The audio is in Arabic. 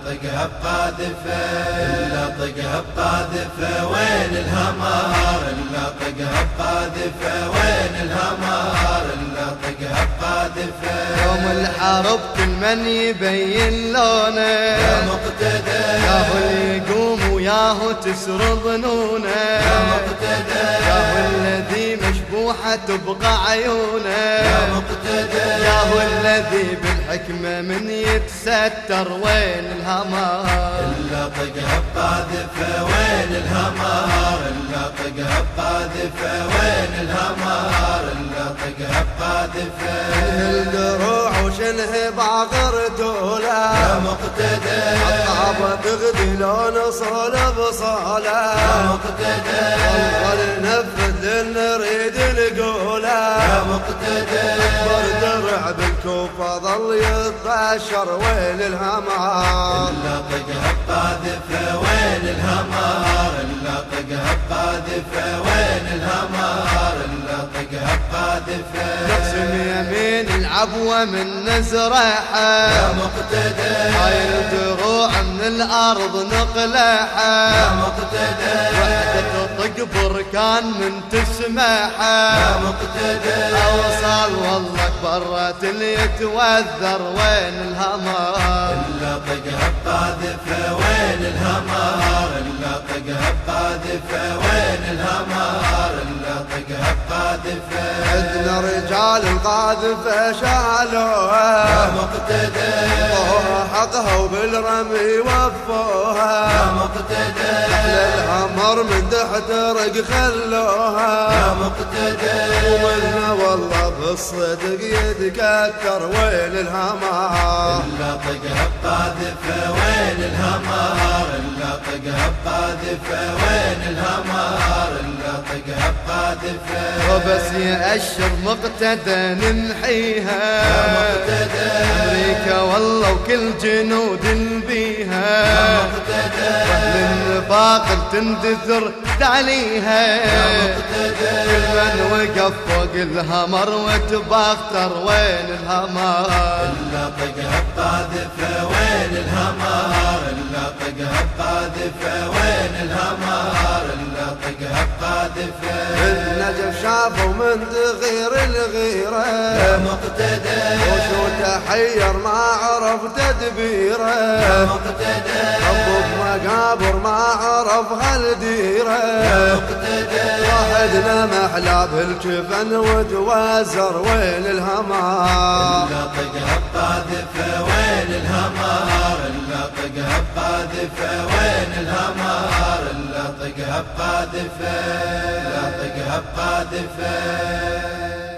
طقها بقاذفة إلا طقها بقاذفة وين الهمار إلا طقها بقاذفة وين الهمار إلا طقها بقاذفة يوم الحرب كل من يبين لونه يا مقتدى ياهو اللي يقوم وياهو تسر ظنونه يا مقتدى ياهو الذي مشبوحة تبقى عيونه يا مقتدى ياهو الذي بالحكمة من يتستر وين الهمار إلا طقها بقاذفة وين الهمار إلا طقها بقاذفة وين الهمار إلا طقها بقاذفة الدروع وشنه باغرتولا يا مقتدى الطعبة تغدي لون صولة بصولة يا مقتدى والله ننفذ نريد نقوله يا مقتدى أكبر درع بالكوفة ظل يتبشر وين الهمار إلا طقها بقاذفة وين الهمار إلا طقها بقاذفة وين الهمار إلا طقها بقاذفة نقسم يمين العبوة من نزرعها يا مقتدى هاي الدروع من الأرض نقلعها يا مقتدى وحدة طق بركان من تسمعها يا مقتدى أوصل والله برة اللي يتوذر وين الهمار إلا طقها بقاذفة وين الهمار إلا طقها بقاذفة وين الهمار إلا طقها بقاذفة عندنا رجال القاذفة شالوها يا مقتدى وفوها حقها وبالرمي وفوها يا مقتدى أحلى الهمر من تحترق خلوها يا مقتدى ومنا والله بالصدق يتكثر وين الهمار إلا طقها بقاذفة وين الهمار إلا طقها بقاذفة وين الهمار إلا طقها بقاذفة وبس يأشر مقتدى نمحيها يا مقتدى أمريكا والله وكل جنود بيها يا مقتدى للنفاق تندثر تعليها يا مقتدى كل من وقف فوق الهمر وتبختر وين الهمار إلا طقها بقاذفة وين الهمار إلا طقها بقاذفة وين الهمار إلا طقها بقاذفة النجف شافوا من تغير الغيرة يا مقتدى وشو تحير ما عرف تدبيره يا مقتدى أبوك مقابر ما عرف هالديره يا مقتدى وحدنا محلى بالجفن وتوازر وين الهمار إلا طقها بقاذفة وين الهمار إلا طقها بقاذفة وين الهمار إلا طقها بقاذفة إلا طقها بقاذفة